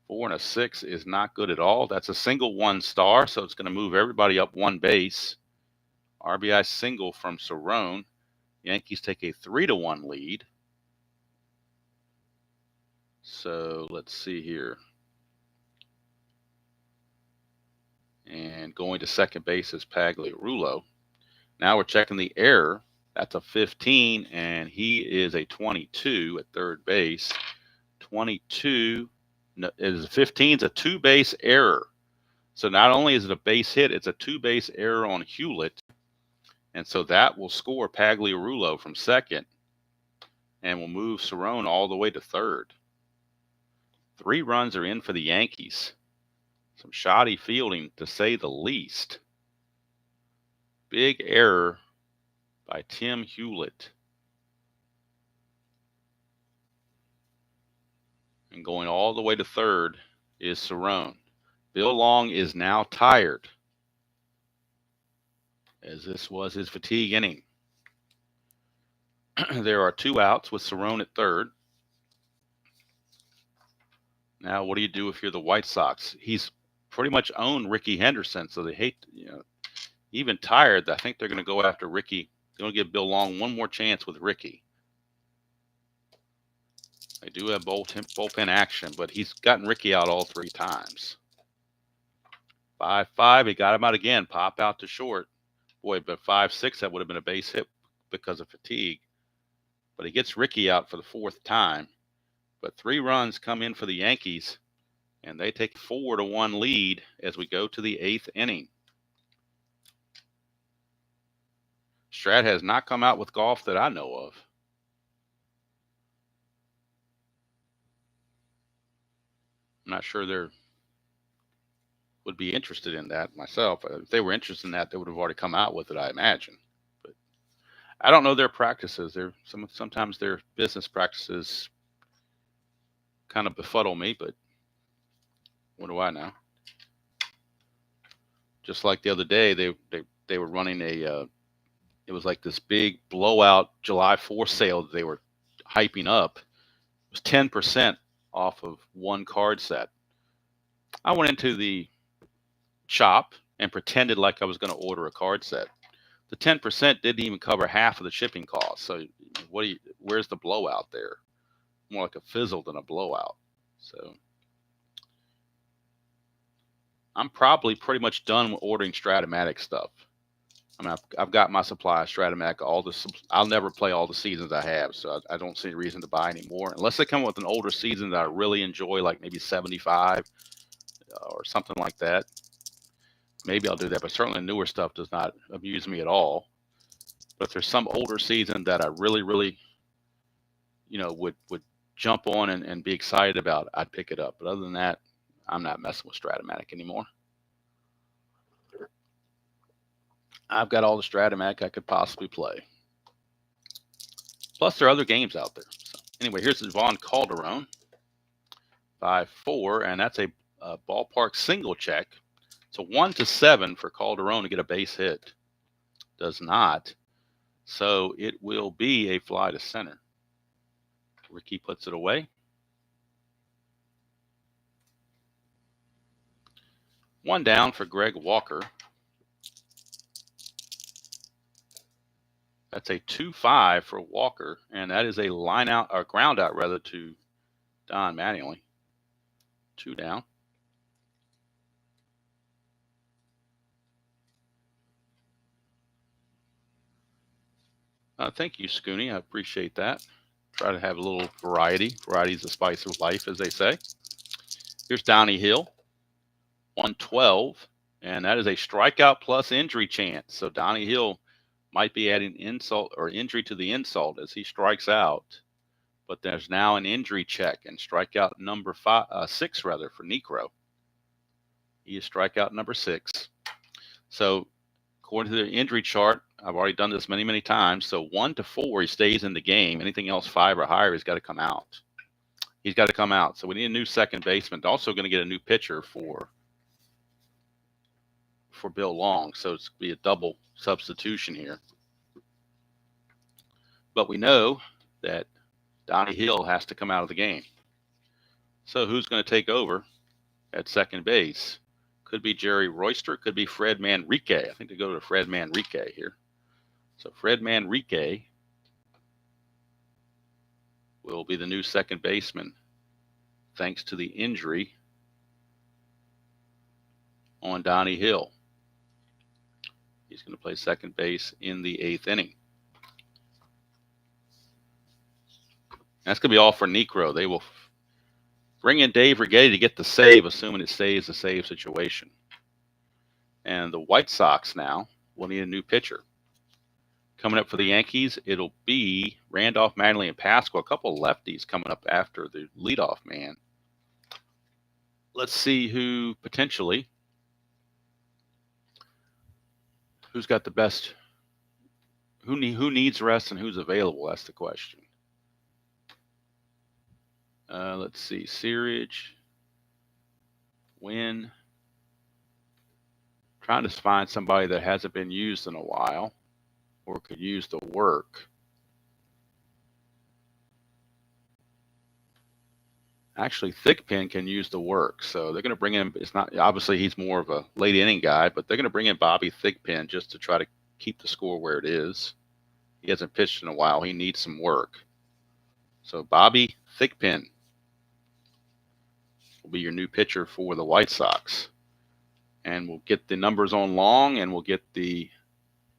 S1: 4 and a 6 is not good at all. That's a single 1 star, so it's going to move everybody up 1 base. RBI single from Cerrone. Yankees take a 3-1 lead. So let's see here. And going to second base is Pagliarulo. Now we're checking the error. That's a 15, and he is a 22 at third base. 22 is 15 is a 2-base error. So not only is it a base hit, it's a 2-base error on Hewlett. And so that will score Pagliarulo from second and will move Cerrone all the way to third. 3 runs are in for the Yankees. Some shoddy fielding, to say the least. Big error by Tim Hewlett. And going all the way to third is Cerrone. Bill Long is now tired, as this was his fatigue inning. There are 2 outs with Cerrone at third. Now, what do you do if you're the White Sox? He's pretty much owned Ricky Henderson, so they hate, even tired, I think they're going to go after Ricky. They're going to give Bill Long one more chance with Ricky. They do have bullpen action, but he's gotten Ricky out all 3 times. 5-5, he got him out again. Pop out to short. Boy, but 5-6, that would have been a base hit because of fatigue. But he gets Ricky out for the 4th time. But 3 runs come in for the Yankees, and they take a 4-1 lead as we go to the 8th inning. Strat has not come out with golf that I know of. I'm not sure they would be interested in that myself. If they were interested in that, they would have already come out with it, I imagine. But I don't know their practices. Sometimes their business practices kind of befuddle me, but what do I know? Just like the other day, they were running a It was like this big blowout July 4th sale that they were hyping up. It was 10% off of one card set. I went into the shop and pretended like I was going to order a card set. The 10% didn't even cover half of the shipping cost. So where's the blowout there? More like a fizzle than a blowout. So I'm probably pretty much done with ordering Strat-O-Matic stuff. I mean, I've got my supply of Strat-O-Matic. I'll never play all the seasons I have, so I don't see any reason to buy any more unless they come with an older season that I really enjoy, like maybe 75 or something like that. Maybe I'll do that, but certainly newer stuff does not amuse me at all. But if there's some older season that I really, really, would jump on and be excited about, I'd pick it up. But other than that, I'm not messing with Strat-O-Matic anymore. I've got all the Strat-O-Matic I could possibly play. Plus, there are other games out there. So anyway, here's Vaughn Calderon, 5-4, and that's a ballpark single check. So 1-7 for Calderon to get a base hit. Does not. So it will be a fly to center. Ricky puts it away. One down for Greg Walker. That's a 2-5 for Walker, and that is a line out or ground out rather to Don Mattingly. 2 down. Thank you, Scooney. I appreciate that. Try to have a little variety. Variety is the spice of life, as they say. Here's Donnie Hill, 112, and that is a strikeout plus injury chance. So Donnie Hill might be adding insult or injury to the insult as he strikes out. But there's now an injury check and strikeout number 6 for Niekro. He is strikeout number 6. So according to the injury chart, I've already done this many, many times. So 1-4, he stays in the game. Anything else 5 or higher, he's got to come out. He's got to come out. So we need a new second baseman. Also going to get a new pitcher for Bill Long. So it's going to be a double substitution here. But we know that Donnie Hill has to come out of the game. So who's going to take over at second base? Could be Jerry Royster. Could be Fred Manrique. I think they go to Fred Manrique here. So Fred Manrique will be the new second baseman thanks to the injury on Donnie Hill. He's going to play second base in the 8th inning. That's going to be all for Niekro. They will bring in Dave Righetti to get the save, assuming it stays a save situation. And the White Sox now will need a new pitcher. Coming up for the Yankees, it'll be Randolph, Mattingly, and Pascal. A couple of lefties coming up after the leadoff man. Let's see who potentially, who's got the best, who needs rest and who's available. That's the question. Let's see, Searage, Wynn. Trying to find somebody that hasn't been used in a while or could use the work. Actually, Thickpen can use the work, so they're going to bring in, it's not, obviously he's more of a late inning guy, but they're going to bring in Bobby Thickpen just to try to keep the score where it is. He hasn't pitched in a while. He needs some work. So Bobby Thickpen will be your new pitcher for the White Sox. And we'll get the numbers on Long, and we'll get the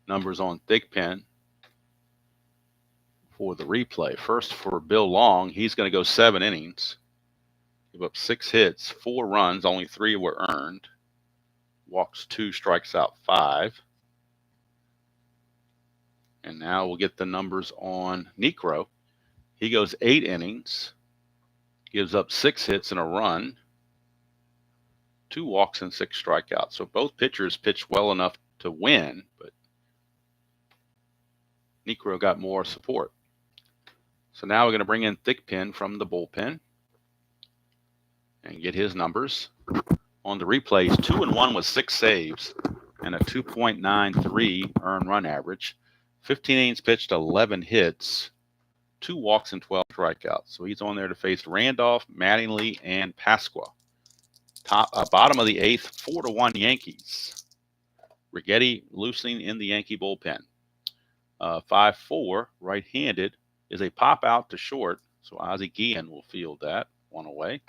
S1: numbers on Thickpen for the replay. First for Bill Long, he's going to go 7 innings. Give up 6 hits, 4 runs, only 3 were earned. Walks 2, strikes out 5. And now we'll get the numbers on Niekro. He goes 8 innings, gives up 6 hits and a run, 2 walks and 6 strikeouts. So both pitchers pitched well enough to win, but Niekro got more support. So now we're going to bring in Thickpen from the bullpen and get his numbers. On the replays, 2-1 with 6 saves and a 2.93 earned run average. 15 innings pitched, 11 hits, 2 walks and 12 strikeouts. So he's on there to face Randolph, Mattingly, and Pasqua. Bottom of the 8th, 4-1 Yankees. Righetti loosening in the Yankee bullpen. 5-4, right-handed, is a pop out to short. So Ozzie Guillen will field that one away.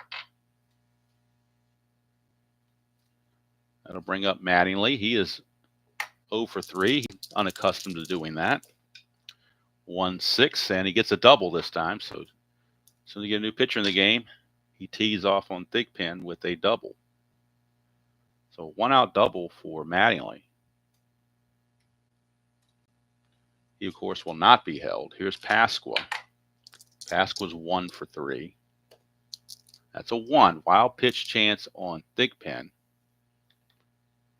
S1: That'll bring up Mattingly. He is 0 for 3. He's unaccustomed to doing that. 1-6, and he gets a double this time. So as soon as you get a new pitcher in the game, he tees off on Thigpen with a double. So 1-out double for Mattingly. He, of course, will not be held. Here's Pasqua. Pasqua's 1 for 3. That's a 1. Wild pitch chance on Thigpen.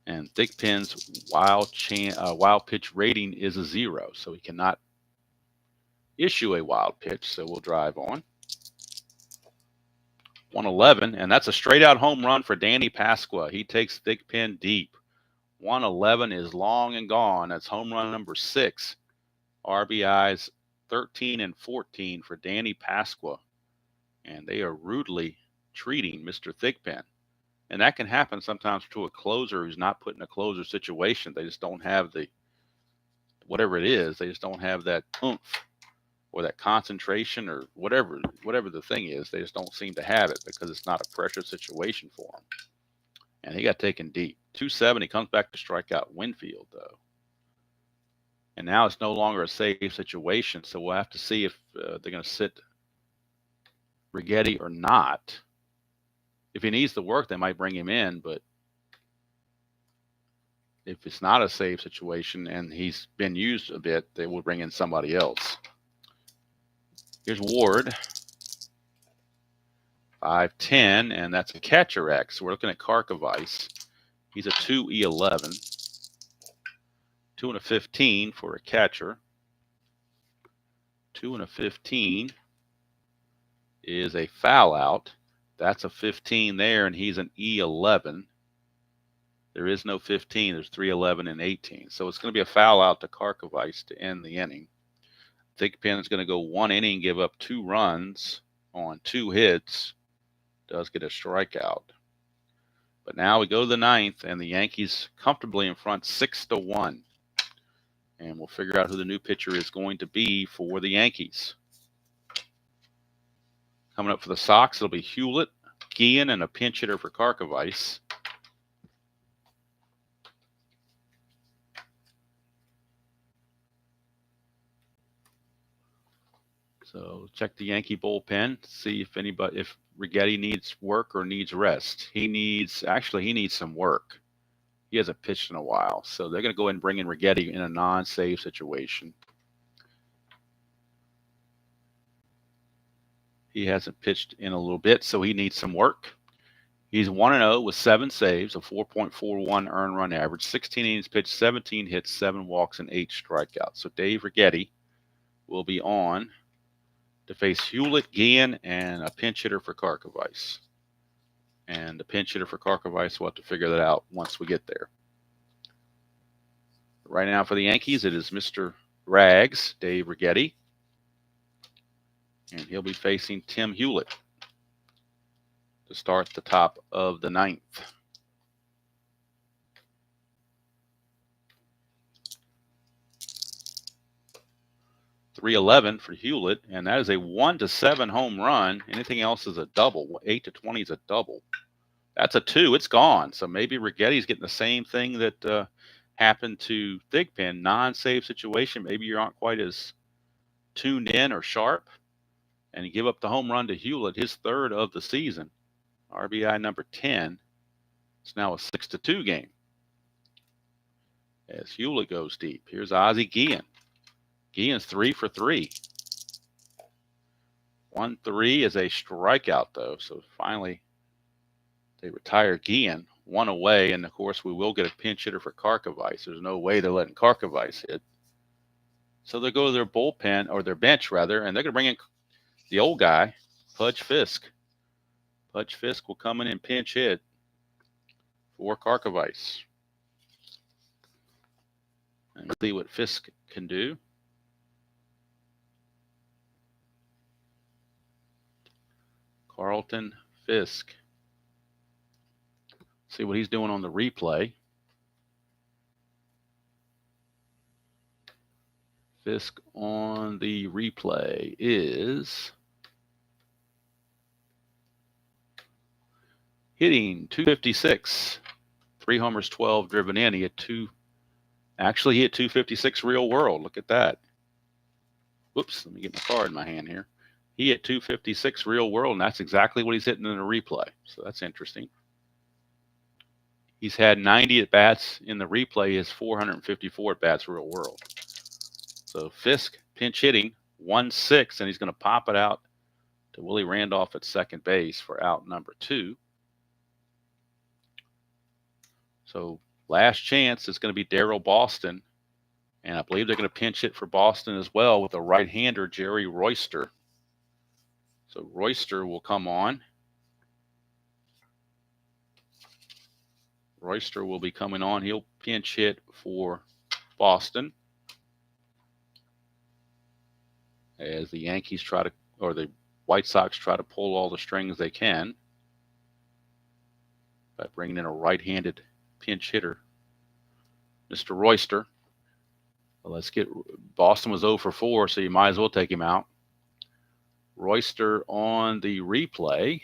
S1: And Thigpen's wild pitch rating is a 0, so he cannot issue a wild pitch. So we'll drive on. 111, and that's a straight-out home run for Danny Pasqua. He takes Thigpen deep. 111 is long and gone. That's home run number 6. RBIs 13 and 14 for Danny Pasqua. And they are rudely treating Mr. Thigpen. And that can happen sometimes to a closer who's not put in a closer situation. They just don't have the, whatever it is, they just don't have that oomph or that concentration or whatever the thing is. They just don't seem to have it because it's not a pressure situation for them. And he got taken deep. 2-7, he comes back to strike out Winfield, though. And now it's no longer a safe situation, so we'll have to see if they're going to sit Righetti or not. If he needs the work, they might bring him in, but if it's not a safe situation and he's been used a bit, they will bring in somebody else. Here's Ward, 5'10", and that's a catcher X. We're looking at Karkovice. He's a 2E11. 2 and a 15 for a catcher. 2 and a 15 is a foul out. That's a 15 there, and he's an E11. There is no 15. There's 311 and 18. So it's going to be a foul out to Karkovice to end the inning. Thigpen is going to go 1 inning, give up 2 runs on 2 hits. Does get a strikeout. But now we go to the 9th, and the Yankees comfortably in front 6-1. And we'll figure out who the new pitcher is going to be for the Yankees. Coming up for the Sox, it'll be Hewlett, Guillen, and a pinch hitter for Karkovice. So check the Yankee bullpen, see if Righetti needs work or needs rest. He needs some work. He hasn't pitched in a while, so they're going to go ahead and bring in Righetti in a non-save situation. He hasn't pitched in a little bit, so he needs some work. He's 1-0 with 7 saves, a 4.41 earned run average, 16 innings pitched, 17 hits, 7 walks, and 8 strikeouts. So Dave Righetti will be on to face Hewlett, Guillen, and a pinch hitter for Karkovice. And the pinch hitter for Karkovice, we'll have to figure that out once we get there. Right now for the Yankees, it is Mr. Rags, Dave Righetti. And he'll be facing Tim Hewlett to start the top of the 9th. .311 for Hewlett, and that is a 1-7 home run. Anything else is a double. 8-20 is a double. That's a 2. It's gone. So maybe Righetti's getting the same thing that happened to Thigpen, non-save situation. Maybe you aren't quite as tuned in or sharp, and you give up the home run to Hewlett, his 3rd of the season. RBI number 10. It's now a 6-2 game as Hewlett goes deep. Here's Ozzie Guillen. Guillen's 3 for 3. 1-3 is a strikeout, though. So finally, they retire Guillen, 1 away. And, of course, we will get a pinch hitter for Karkovice. There's no way they're letting Karkovice hit. So they go to their bullpen, or their bench, rather, and they're going to bring in the old guy, Pudge Fisk. Pudge Fisk will come in and pinch hit for Karkovice. And see what Fisk can do. Carlton Fisk. See what he's doing on the replay. Fisk on the replay is hitting 256. 3 homers, 12 driven in. He hit 256 real world. Look at that. Whoops, let me get my card in my hand here. He hit 256 real world, and that's exactly what he's hitting in the replay. So that's interesting. He's had 90 at-bats in the replay. He has 454 at-bats real world. So Fisk pinch hitting 1-6, and he's going to pop it out to Willie Randolph at second base for out number 2. So last chance is going to be Darryl Boston, and I believe they're going to pinch hit for Boston as well with a right-hander, Jerry Royster. So Royster will come on. Royster will be coming on. He'll pinch hit for Boston as the Yankees try to, or the White Sox try to pull all the strings they can by bringing in a right-handed pinch hitter, Mr. Royster. Well, let's get, Boston was 0 for 4, so you might as well take him out. Royster on the replay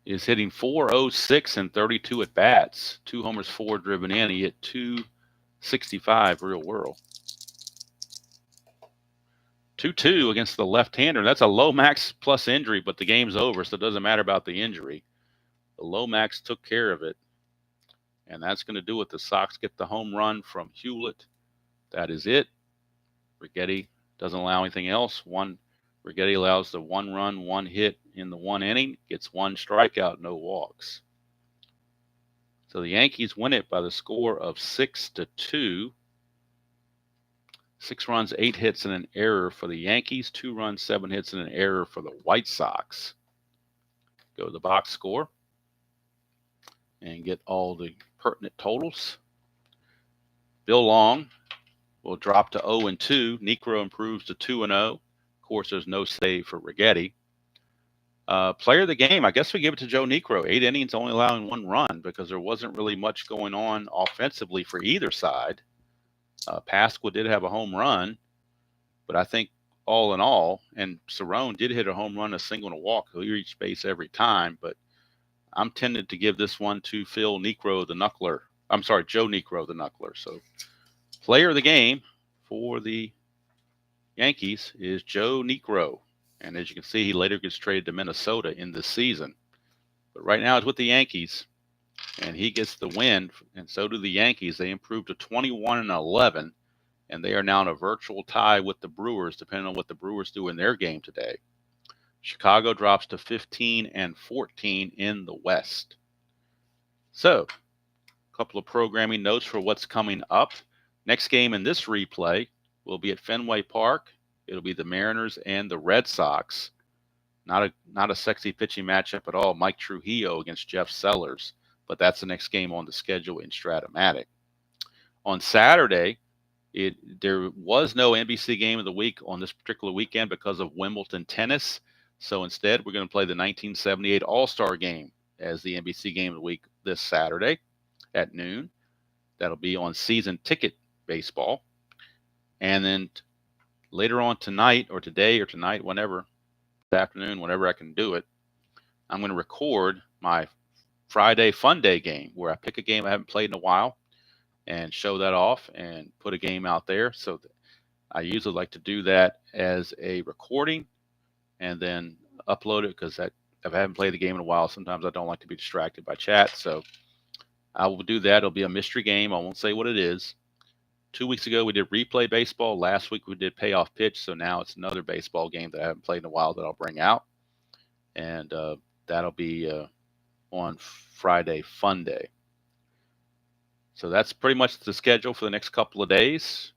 S1: is hitting .406 and 32 at bats. 2 homers, 4 driven in. He hit .265 real world. 2-2 against the left-hander. That's a Lomax plus injury, but the game's over, so it doesn't matter about the injury. The Lomax took care of it, and that's going to do it. The Sox get the home run from Hewlett. That is it. Righetti doesn't allow anything else. Righetti allows the 1 run, 1 hit in the 1 inning, gets 1 strikeout, no walks. So the Yankees win it by the score of 6-2. 6 runs, 8 hits, and an error for the Yankees. 2 runs, 7 hits, and an error for the White Sox. Go to the box score and get all the pertinent totals. Bill Long will drop to 0-2. Niekro improves to 2-0. Of course, there's no save for Righetti. Player of the game, I guess we give it to Joe Niekro. 8 innings, only allowing 1 run because there wasn't really much going on offensively for either side. Pasqua did have a home run, but I think all in all, and Cerrone did hit a home run, a single, and a walk. He reached base every time, but I'm tempted to give this one to Phil Niekro, the knuckler. I'm sorry, Joe Niekro, the knuckler. So player of the game for the Yankees is Joe Niekro. And as you can see, he later gets traded to Minnesota in this season. But right now it's with the Yankees, and he gets the win, and so do the Yankees. They improved to 21-11, and they are now in a virtual tie with the Brewers, depending on what the Brewers do in their game today. Chicago drops to 15-14 in the West. So, a couple of programming notes for what's coming up. Next game in this replay will be at Fenway Park. It'll be the Mariners and the Red Sox. Not a sexy pitching matchup at all. Mike Trujillo against Jeff Sellers. But that's the next game on the schedule in Strat-O-Matic. On Saturday, there was no NBC game of the week on this particular weekend because of Wimbledon tennis. So instead, we're going to play the 1978 All-Star game as the NBC game of the week this Saturday at noon. That'll be on season ticket baseball. And then later on tonight, or today or tonight, whenever, this afternoon, whenever I can do it, I'm going to record my Friday Fun Day game where I pick a game I haven't played in a while and show that off and put a game out there. So I usually like to do that as a recording and then upload it because if I haven't played the game in a while, sometimes I don't like to be distracted by chat. So I will do that. It'll be a mystery game. I won't say what it is. 2 weeks ago, we did replay baseball. Last week, we did payoff pitch. So now it's another baseball game that I haven't played in a while that I'll bring out. And that'll be on Friday Fun Day. So that's pretty much the schedule for the next couple of days.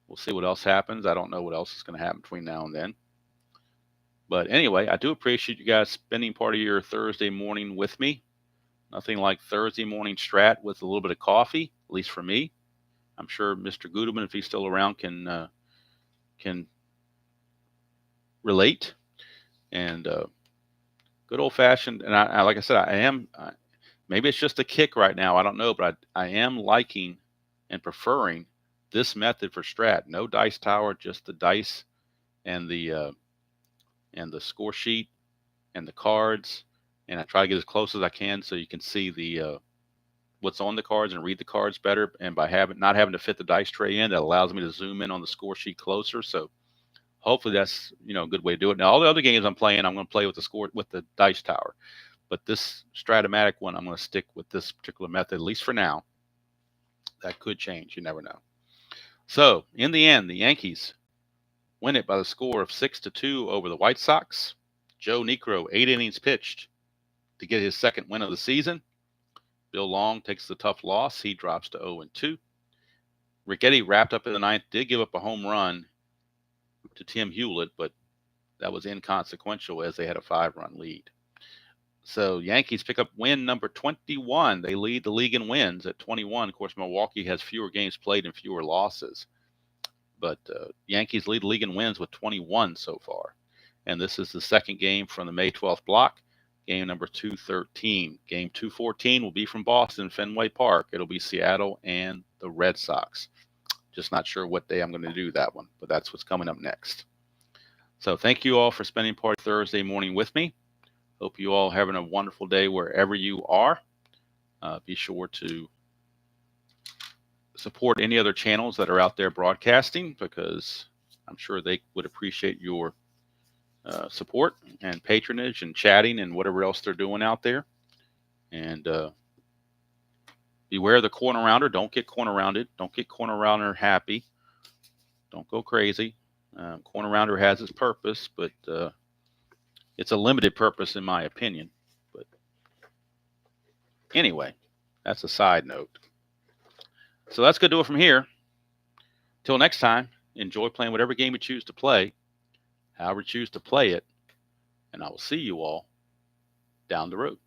S1: We'll see what else happens. I don't know what else is going to happen between now and then. But anyway, I do appreciate you guys spending part of your Thursday morning with me. Nothing like Thursday morning strat with a little bit of coffee, at least for me. I'm sure Mr. Gudeman, if he's still around, can can relate. And good old fashioned. And I like I said, maybe it's just a kick right now. I don't know, but I am liking and preferring this method for Strat. No dice tower, just the dice and the score sheet and the cards. And I try to get as close as I can so you can see the what's on the cards and read the cards better. And by not having to fit the dice tray in, that allows me to zoom in on the score sheet closer. So hopefully that's a good way to do it. Now all the other games I'm playing, I'm going to play with the dice tower, but this Strat-O-Matic one, I'm going to stick with this particular method, at least for now. That could change. You never know. So in the end, the Yankees win it by the score of 6-2 over the White Sox. Joe Niekro, 8 innings pitched to get his second win of the season. Bill Long takes the tough loss. He drops to 0-2. Ricketty wrapped up in the ninth, did give up a home run to Tim Hewlett, but that was inconsequential as they had a 5-run lead. So Yankees pick up win number 21. They lead the league in wins at 21. Of course, Milwaukee has fewer games played and fewer losses. But Yankees lead the league in wins with 21 so far. And this is the second game from the May 12th block, game number 213. Game 214 will be from Boston, Fenway Park. It'll be Seattle and the Red Sox. Just not sure what day I'm going to do that one, but that's what's coming up next. So thank you all for spending part of Thursday morning with me. Hope you all having a wonderful day wherever you are. Be sure to support any other channels that are out there broadcasting, because I'm sure they would appreciate your support and patronage and chatting and whatever else they're doing out there. And beware the corner rounder. Don't get corner rounded. Don't get corner rounder happy. Don't go crazy. Corner rounder has its purpose, but it's a limited purpose in my opinion. But anyway, that's a side note. So that's going to do it from here. Till next time, enjoy playing whatever game you choose to play, however you choose to play it, and I will see you all down the road.